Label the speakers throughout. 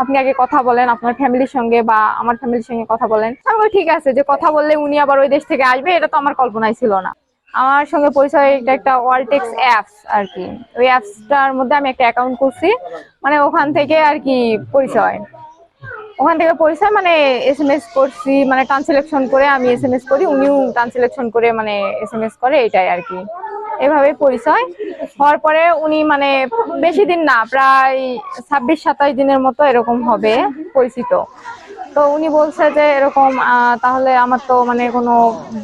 Speaker 1: আপনি আগে কথা বলেন আপনার ফ্যামিলির সঙ্গে বা আমার ফ্যামিলির সঙ্গে কথা বলেন। আমি বলি ঠিক আছে, যে কথা বললে উনি আবার ওই দেশ থেকে আসবে এটা তো আমার কল্পনায় ছিল না। আমার সঙ্গে পরিচয়, এটা একটা ওয়ালটেক্স অ্যাপস আর কি। ওই অ্যাপসটার মধ্যে আমি একটা অ্যাকাউন্ট করছি, মানে ওখান থেকে আর কি পরিচয়। ওখান থেকে পরিচয় মানে SMS করছি, মানে ট্রান্সলেশন করে আমি SMS করি, উনিও ট্রান্সলেশন করে মানে SMS করে, এটাই আর কি। এভাবে পরিচয় হওয়ার পরে উনি মানে বেশি দিন না, প্রায় 26-27 দিনের মতো এরকম হবে পরিচিত। তো উনি বলছে যে এরকম তাহলে আমার তো মানে কোনো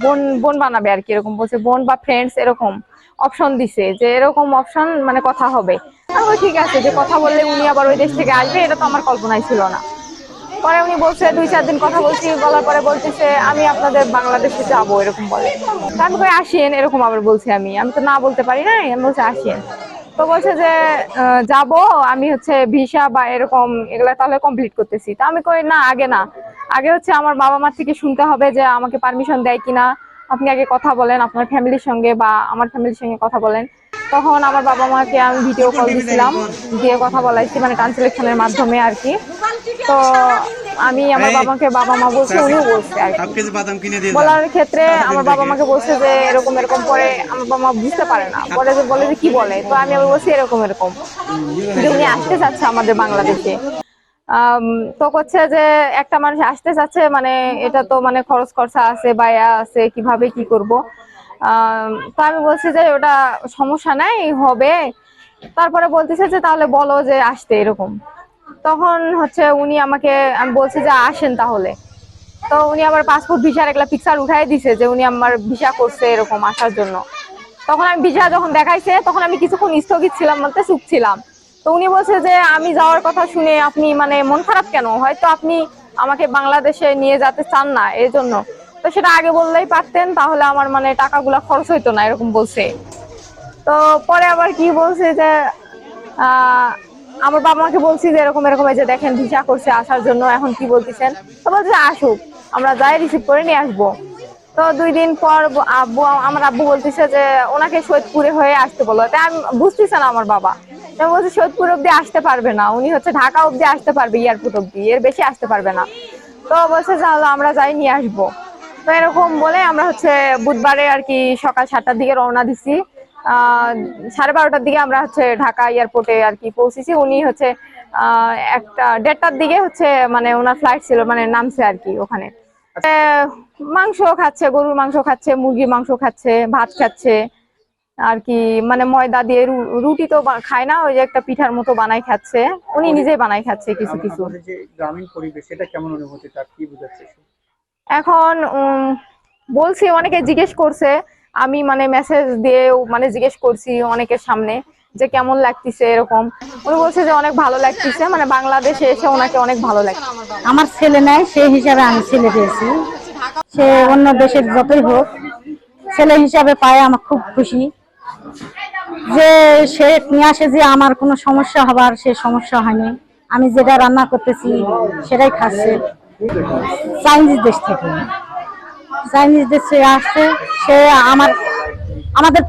Speaker 1: বোন বোন বানাবে আর কি, এরকম বলছে, বোন বা ফ্রেন্ডস এরকম অপশন দিছে, যে এরকম অপশন মানে কথা হবে। আমি বলি ঠিক আছে, যে কথা বললে উনি আবার ওই দেশ থেকে আসবে এটা তো আমার কল্পনায় ছিল না। পরে উনি বলছে 2-4 দিন কথা বলছি, বলার পরে বলতেছে আমি আপনাদের বাংলাদেশে যাবো, এরকম বলে। তা আমি কই আসেন, এরকম আবার বলছি। আমি আমি তো না বলতে পারি না, আমি বলছি আসেন। তো বলছে যে যাব, আমি হচ্ছে ভিসা বা এরকম এগুলা তাহলে কমপ্লিট করতেছি। তা আমি কই না, আগে না, আগে হচ্ছে আমার বাবা মার থেকে শুনতে হবে যে আমাকে পারমিশন দেয় কিনা। আপনি আগে কথা বলেন আপনার ফ্যামিলির সঙ্গে বা আমার ফ্যামিলির সঙ্গে কথা বলেন। তখন আমার বাবা মাকে আমি ভিডিও কল দিছিলাম, দিয়ে কথা বলাইছি, মানে ট্রান্সলেশনের মাধ্যমে আর কি। তো আমি আমার বাবা মা বলছে, উনিও বলছে আর কি। বলার ক্ষেত্রে আমার বাবা মাকে বলছে যে এরকম এরকম, পরে আমার বাবা মা বুঝতে পারে না, পরে যে বলে যে কি বলে। তো আমি আবার বলছি এরকম এরকম, যে উনি আসতে চাচ্ছে আমাদের বাংলাদেশে। তো হচ্ছে যে একটা মানুষ আসতে চাচ্ছে, মানে এটা তো মানে খরচ খরচা আছে, বায়া আছে, কিভাবে কি করব। তো আমি বলছি যে ওটা সমস্যা নাই, হবে। তারপরে বলতেছে যে তাহলে বলো যে আসতে, এরকম। তখন হচ্ছে উনি আমাকে, আমি বলছি যে আসেন তাহলে। তো উনি আবার পাসপোর্ট ভিসার একটা পিকচার উঠাই দিছে, যে উনি আমার ভিসা করছে এরকম আসার জন্য। তখন আমি ভিসা যখন দেখাইছে, তখন আমি কিছুক্ষণ স্থগিত ছিলাম, বলতে চুপ ছিলাম। তো উনি বলছে যে আমি যাওয়ার কথা শুনে আপনি মানে মন খারাপ কেন, হয়তো আপনি আমাকে বাংলাদেশে নিয়ে যেতে চান না এই জন্য। তো সেটা আগে বললেই পারতেন, তাহলে আমার মানে টাকাগুলা খরচ হইতো না, এরকম বলছে। তো পরে আবার কি বলছে যে আহ আমার বাবা মাকে বলছি যে এরকম এরকম, এই যে দেখেন ভিসা করছে আসার জন্য, এখন কি বলতেছেন। তো বলছে আসুক, আমরা যাই রিসিভ করে নিয়ে আসবো। তো 2 দিন পর আমার আব্বু বলতেছে যে ওনাকে সৈয়দপুরে হয়ে আসতে বলো। তাই আমি বুঝতেছে না আমার বাবা। আমি বলছি সৈয়দপুর অব্দি আসতে পারবে না, উনি হচ্ছে ঢাকা অব্দি আসতে পারবে, এয়ারপোর্ট অব্দি, এর বেশি আসতে পারবে না। তো বলছে তাহলে আমরা যাই নিয়ে আসবো। তো এরকম বলে আমরা হচ্ছে বুধবারে আর কি সকাল 7টার দিকে রওনা দিছি। 12:30টার দিকে আমরা হচ্ছে ঢাকা এয়ারপোর্টে আর কি পৌঁছেছি। উনি হচ্ছে একটা 1:30টার দিকে হচ্ছে মানে ওনার ফ্লাইট ছিল, মানে নামছে আর কি ওখানে। মাংস খাচ্ছে, গরুর মাংস খাচ্ছে, মুরগির মাংস খাচ্ছে, ভাত খাচ্ছে আর কি। মানে ময়দা দিয়ে রুটি তো খায় না, ওই যে একটা পিঠার মতো বানাই খাচ্ছে, উনি নিজেই বানাই খাচ্ছে কিছু কিছু।
Speaker 2: যে গ্রামীণ পরিবেশ, এটা কেমন অনুভূতি, তার কি বুঝাচ্ছে?
Speaker 1: এখন বলছি, অনেকে জিজ্ঞেস করছে, আমি মানে মেসেজ দিয়েও মানে জিজ্ঞেস করছি অনেকের সামনে যে কেমন লাগতেছে এরকম। উনি বলছে যে অনেক ভালো লাগতেছে, মানে বাংলাদেশে এসে ওনাকে অনেক ভালো লাগছে।
Speaker 3: আমার ছেলে নাই, সেই হিসাবে আমি ছেলে পেয়েছি। সে অন্য দেশের যতই হোক, ছেলে হিসাবে পায় আমার খুব খুশি। যে সে নিয়ে আসে, যে আমার কোনো সমস্যা হবার সে সমস্যা হয়নি। আমি যেটা রান্না করতেছি সেটাই খাচ্ছে। চাইনিজ দেশ থেকে, চাইনিজ দেশে আসছে। সে আমাদের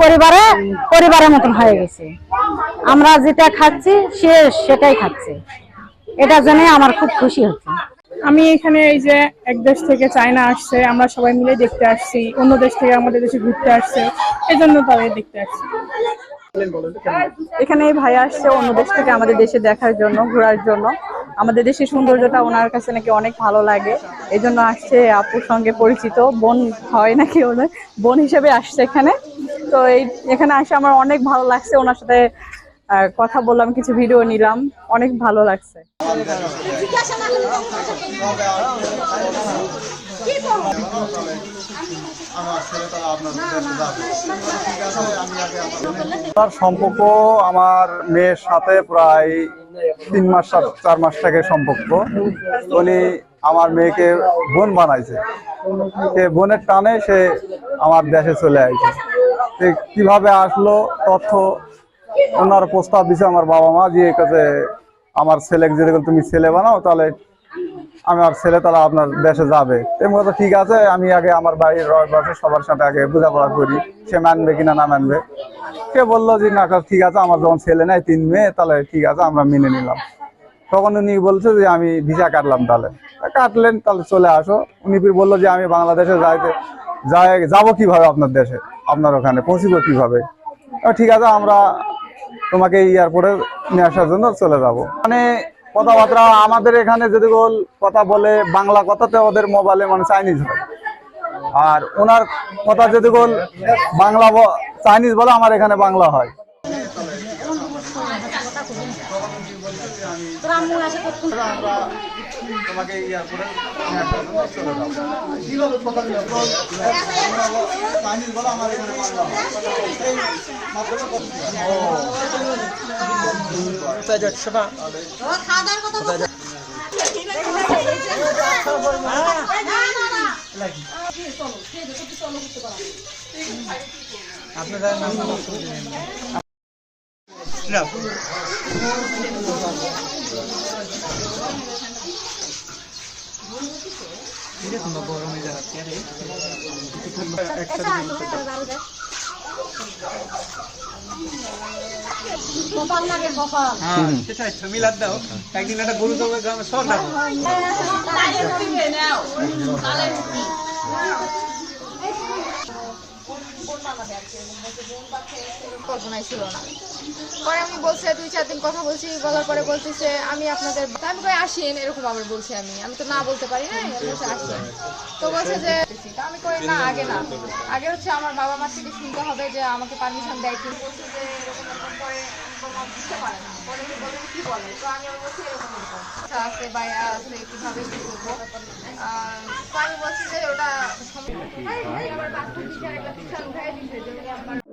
Speaker 3: পরিবারের মতন হয়ে গেছে। আমরা যেটা খাচ্ছি সে সেটাই খাচ্ছে। এটার জন্য আমার খুব খুশি হচ্ছে।
Speaker 4: আমি এখানে এই যে এক দেশ থেকে চায়না আসছে, আমরা সবাই মিলে দেখতে আসছি, অন্য দেশ থেকে আমাদের দেশে ঘুরতে আসছে, এই জন্য তাদের দেখতে আসছি। এখানে ভাই আসছে অন্য দেশ থেকে আমাদের দেশে দেখার জন্য, ঘোরার জন্য। আমাদের দেশের সৌন্দর্যটা ওনার কাছে নাকি অনেক ভালো লাগে, এই জন্য আসছে। আপুর সঙ্গে পরিচিত, বোন হয় নাকি ওনার, বোন হিসেবে আসছে এখানে। তো এখানে আসে আমার অনেক ভালো লাগছে, ওনার সাথে কথা বললাম, কিছু ভিডিও নিলাম, অনেক ভালো লাগছে।
Speaker 5: তার সম্পর্ক আমার মেয়ের সাথে প্রায় 3 মাস 4 মাস থেকে সম্পর্ক। উনি আমার মেয়েকে বোন বানাইছে, সে বোনের টানে সে আমার দেশে চলে আসছে। কিভাবে আসলো তথ্য ওনার প্রস্তাব দিছে আমার বাবা মা, যে কাছে আমার ছেলেকে যদি তুমি ছেলে বানাও তাহলে আমার ছেলে তাহলে আপনার দেশে যাবে। এমন কথা, ঠিক আছে, আমি আগে আমার বাড়ির সবার সাথে আগে বোঝাপড়া করি, সে মানবে কিনা না মানবে। সে বললো যে না ঠিক আছে, আমার যখন ছেলে নাই 3 মেয়ে, তাহলে ঠিক আছে, আমরা মেনে নিলাম। তখন উনি বলছে যে আমি ভিসা কাটলাম, তাহলে কাটলেন, তাহলে চলে আসো। উনি ফির বললো যে আমি বাংলাদেশে যাবো কিভাবে, আপনার দেশে আপনার ওখানে পৌঁছিব কিভাবে? ঠিক আছে, আমরা তোমাকে এয়ারপোর্টে নিয়ে আসার জন্য চলে যাব। মানে কথাবার্তা আমাদের এখানে যদি কথা বলে বাংলা কথাতে ওদের মোবাইলে মানে চাইনিজ হয়, আর ওনার কথা যদি বাংলা চাইনিজ বলে আমার এখানে বাংলা হয়। তোমাকে এয়ারপোর্টে নিয়ে আসার জন্য চলে যাবো। কিভাবে কথা চাইনিজ বলে আমার এখানে বাংলা হয়।
Speaker 2: সেটাই মিলাদ দাও, একদিন একটা গরু জবাই গ্রামে সব দাও।
Speaker 1: কল্পনাই ছিল না। পরে আমি বলছে 2-4 দিন কথা বলছি, বলার পরে বলতেছে আমি আপনাদের আমি কই আসেন, এরকম আবার বলছি। আমি তো না বলতে পারি না, বলছে আসেন। তো বলছে যে আমি কই না, আগে হচ্ছে আমার বাবা মার থেকে শুনতে হবে যে আমাকে পারমিশন দেয় কি। বলছে যে এরকম করে বুঝতে পারে না, পরে বলে কি বলে। তো আমি বলছি এরকম আছে বাইরে আছে, কিভাবে কি করবো। তো আমি বলছি যে ওটা আবার বাথরুম দিকে একটা পিছন উঠাই দিচ্ছে।